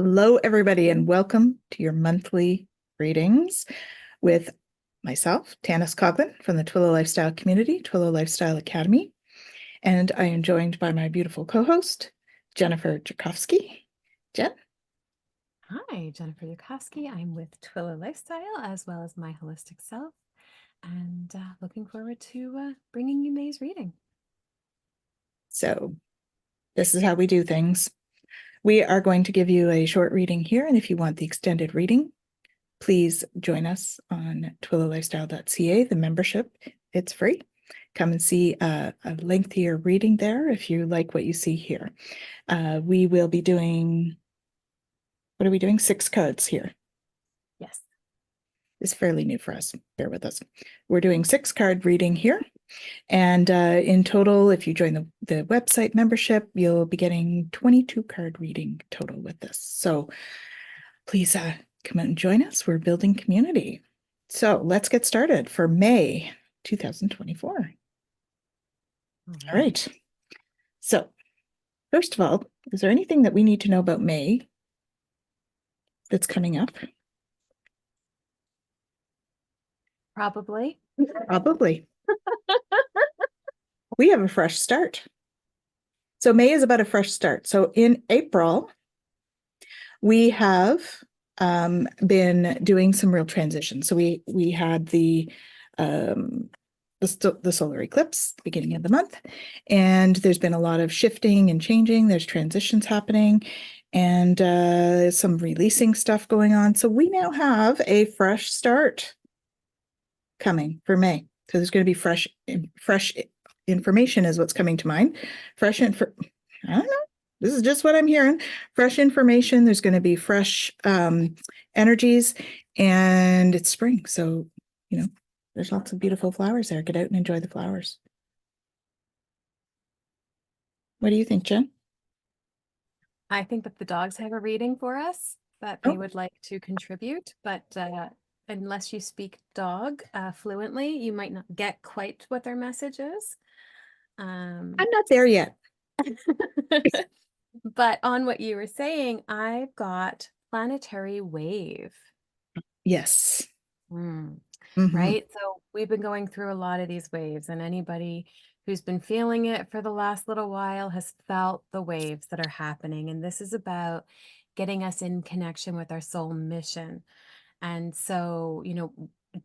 Hello, everybody, and welcome to your monthly readings with myself, Tanis Coughlin from the Twillow Lifestyle Community, Twillow Lifestyle Academy. And I am joined by my beautiful co-host, Jennifer Jakowski. Jen? Hi, Jennifer Jakowski. I'm with Twillow Lifestyle as well as My Holistic Self, and looking forward to bringing you May's reading. So this is how we do things. We are going to give you a short reading here, and if you want the extended reading, please join us on twillowlifestyle.ca, the membership. It's free. Come and see a lengthier reading there if you like what you see here. We will be doing, what are we doing? 6 cards here. Yes. It's fairly new for us. Bear with us. We're doing 6 card reading here. And in total, if you join the website membership, you'll be getting 22 card reading total with this. So please come out and join us. We're building community. So let's get started for May 2024. All right. So first of all, is there anything that we need to know about May that's coming up? Probably. Probably. We have a fresh start. So May is about a fresh start. So in April, we have been doing some real transitions. So we had the solar eclipse beginning of the month, and there's been a lot of shifting and changing. There's transitions happening and some releasing stuff going on. So we now have a fresh start coming for May. So there's going to be fresh information is what's coming to mind. I don't know. This is just what I'm hearing. Fresh information. There's going to be fresh energies, and it's spring. So, there's lots of beautiful flowers there. Get out and enjoy the flowers. What do you think, Jen? I think that the dogs have a reading for us that they would like to contribute, but unless you speak dog fluently, you might not get quite what their message is. I'm not there yet. But on what you were saying, I've got planetary wave. Yes. Right? So we've been going through a lot of these waves, and anybody who's been feeling it for the last little while has felt the waves that are happening. And this is about getting us in connection with our soul mission. And so,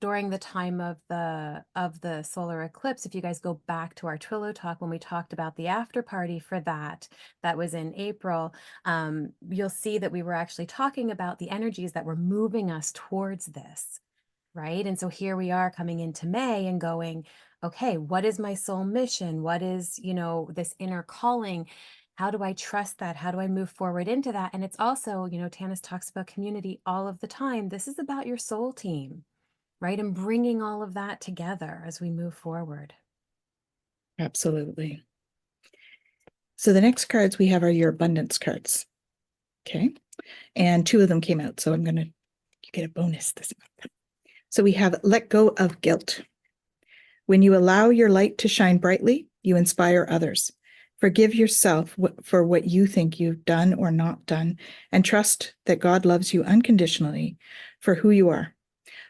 during the time of the solar eclipse, if you guys go back to our Twillow talk when we talked about the after party for that was in April, you'll see that we were actually talking about the energies that were moving us towards this, right? And so here we are coming into May and going, okay, what is my soul mission? What is, this inner calling? How do I trust that? How do I move forward into that? And it's also, Tanis talks about community all of the time. This is about your soul team, right? And bringing all of that together as we move forward. Absolutely. So the next cards we have are your abundance cards. Okay. And 2 of them came out. So you get a bonus this month. So we have let go of guilt. When you allow your light to shine brightly, you inspire others. Forgive yourself for what you think you've done or not done, and trust that God loves you unconditionally for who you are.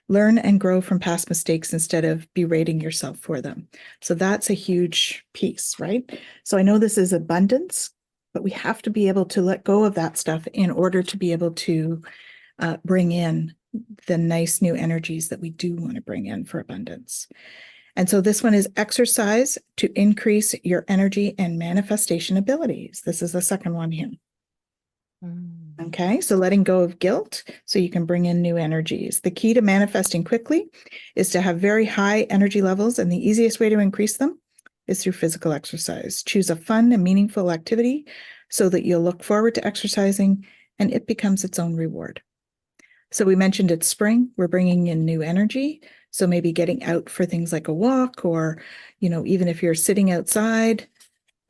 Learn and grow from past mistakes instead of berating yourself for them. So that's a huge piece, right? So I know this is abundance, but we have to be able to let go of that stuff in order to be able to bring in the nice new energies that we do want to bring in for abundance. And so this one is exercise to increase your energy and manifestation abilities. This is the second one here. Okay, so letting go of guilt so you can bring in new energies. The key to manifesting quickly is to have very high energy levels, and the easiest way to increase them is through physical exercise. Choose a fun and meaningful activity so that you'll look forward to exercising and it becomes its own reward. So we mentioned it's spring, we're bringing in new energy. So maybe getting out for things like a walk, or, even if you're sitting outside,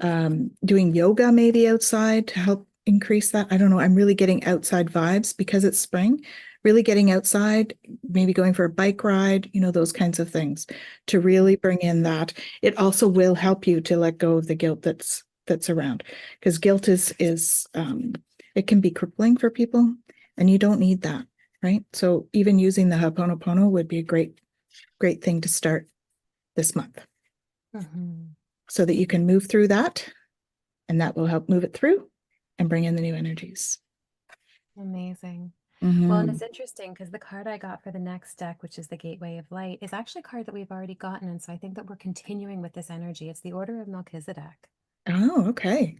doing yoga maybe outside to help increase that. I don't know. I'm really getting outside vibes because it's spring, really getting outside, maybe going for a bike ride, those kinds of things to really bring in that. It also will help you to let go of the guilt that's around, because guilt is it can be crippling for people, and you don't need that, right? So even using the Ho'oponopono would be a great thing to start this month, so that you can move through that, and that will help move it through and bring in the new energies. Amazing. Mm-hmm. Well, and it's interesting because the card I got for the next deck, which is the Gateway of Light, is actually a card that we've already gotten. And so I think that we're continuing with this energy. It's the Order of Melchizedek. Oh, okay.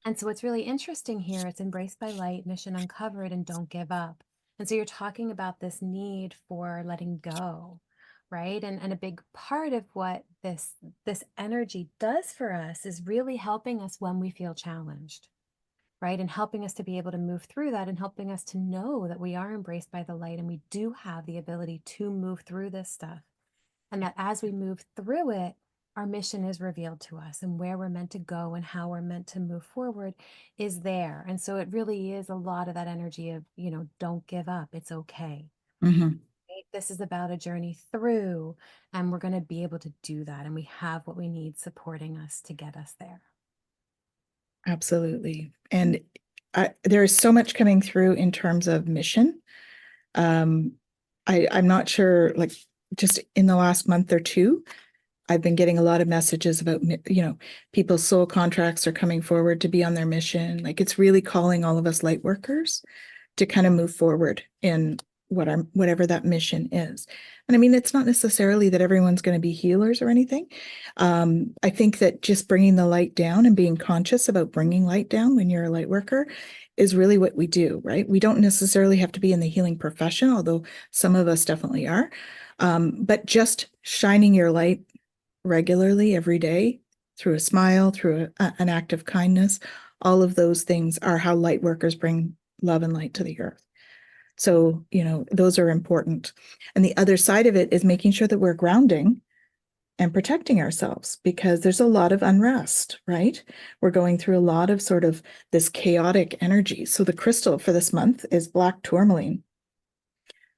And so what's really interesting here, it's embraced by light, mission uncovered, and don't give up. And so you're talking about this need for letting go, right? And a big part of what this energy does for us is really helping us when we feel challenged, right? And helping us to be able to move through that, and helping us to know that we are embraced by the light and we do have the ability to move through this stuff. And that as we move through it, our mission is revealed to us, and where we're meant to go and how we're meant to move forward is there. And so it really is a lot of that energy of, don't give up. It's okay. Mm-hmm. Right? This is about a journey through, and we're going to be able to do that. And we have what we need supporting us to get us there. Absolutely. And there is so much coming through in terms of mission. I'm not sure, like, just in the last month or two, I've been getting a lot of messages about, people's soul contracts are coming forward to be on their mission. Like, it's really calling all of us light workers to kind of move forward in whatever that mission is. And I mean, it's not necessarily that everyone's going to be healers or anything. I think that just bringing the light down and being conscious about bringing light down when you're a light worker is really what we do, right? We don't necessarily have to be in the healing profession, although some of us definitely are. But just shining your light regularly every day through a smile, through an act of kindness, all of those things are how light workers bring love and light to the earth. So, those are important. And the other side of it is making sure that we're grounding and protecting ourselves, because there's a lot of unrest, right? We're going through a lot of sort of this chaotic energy. So the crystal for this month is black tourmaline.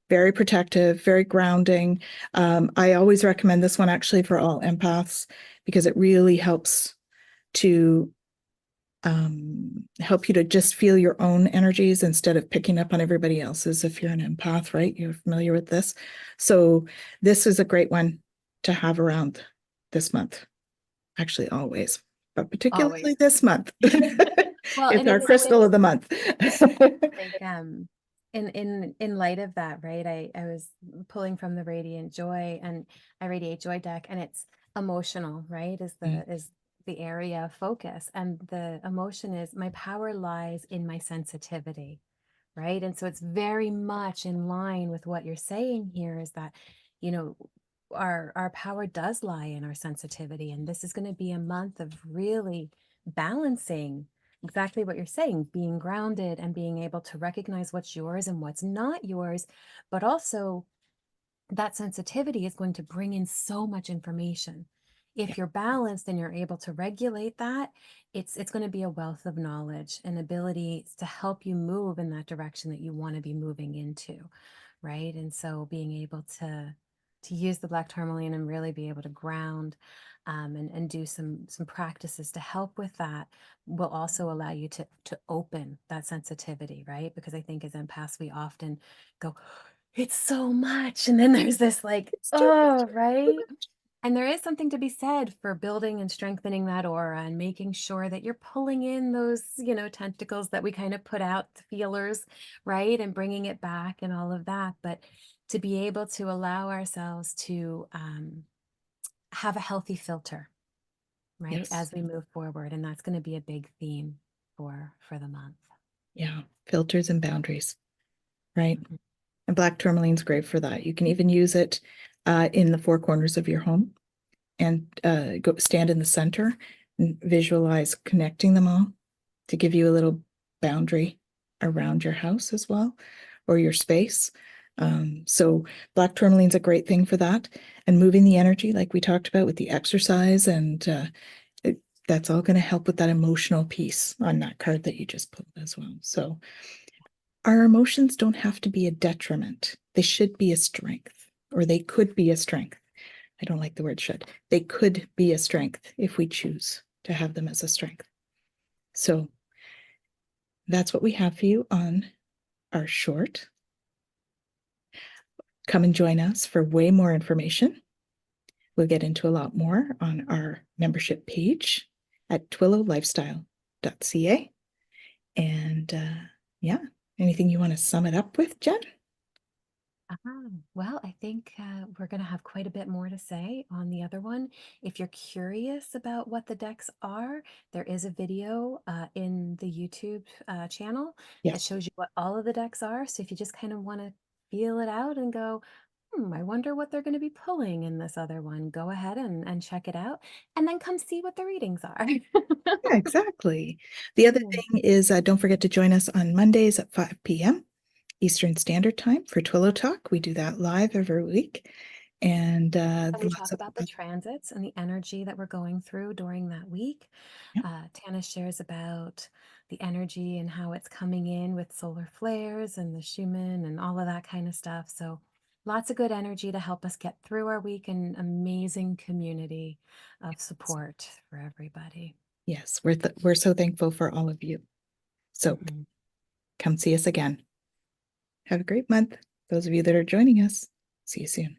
Very protective, very grounding. I always recommend this one actually for all empaths, because it really helps to help you to just feel your own energies instead of picking up on everybody else's. If you're an empath, right? You're familiar with this. So this is a great one to have around this month. Actually, always, but particularly Always. this month. Well, it's and our crystal of the month. Like in light of that, right? I was pulling from the Radiant Joy, and I Radiate Joy deck, and it's emotional, right? Is the area of focus, and the emotion is my power lies in my sensitivity, right? And so it's very much in line with what you're saying here, is that, our power does lie in our sensitivity, and this is going to be a month of really balancing exactly what you're saying, being grounded and being able to recognize what's yours and what's not yours. But also that sensitivity is going to bring in so much information. If you're balanced and you're able to regulate that, it's going to be a wealth of knowledge and ability to help you move in that direction that you want to be moving into, right? And so being able to use the black tourmaline and really be able to ground, and do some practices to help with that will also allow you to open that sensitivity, right? Because I think as empaths, we often go, it's so much. And then there's this like, oh, right. And there is something to be said for building and strengthening that aura and making sure that you're pulling in those, tentacles that we kind of put out, feelers, right? And bringing it back and all of that. But to be able to allow ourselves to have a healthy filter, right? Yes. As we move forward. And that's going to be a big theme for the month. Yeah. Filters and boundaries, right? And black tourmaline's great for that. You can even use it in the four corners of your home, and go stand in the center and visualize connecting them all to give you a little boundary around your house as well, or your space. So black tourmaline's a great thing for that. And moving the energy, like we talked about with the exercise, and that's all going to help with that emotional piece on that card that you just pulled as well. So our emotions don't have to be a detriment. They should be a strength, or they could be a strength. I don't like the word should. They could be a strength if we choose to have them as a strength. So that's what we have for you on our short. Come and join us for way more information. We'll get into a lot more on our membership page at twillowlifestyle.ca. And yeah, anything you want to sum it up with, Jen? Well, I think we're going to have quite a bit more to say on the other one. If you're curious about what the decks are, there is a video in the YouTube channel that Yes. shows you what all of the decks are. So if you just kind of want to feel it out and go, I wonder what they're going to be pulling in this other one, go ahead and check it out, and then come see what the readings are. Yeah, exactly. The other thing is don't forget to join us on Mondays at 5 p.m. Eastern Standard Time for Twillow Talk. We do that live every week. And we talk about the transits and the energy that we're going through during that week. Yeah. Tana shares about the energy and how it's coming in with solar flares and the Schumann and all of that kind of stuff. So lots of good energy to help us get through our week, and amazing community of support for everybody. Yes, we're so thankful for all of you. So come see us again. Have a great month. Those of you that are joining us, see you soon.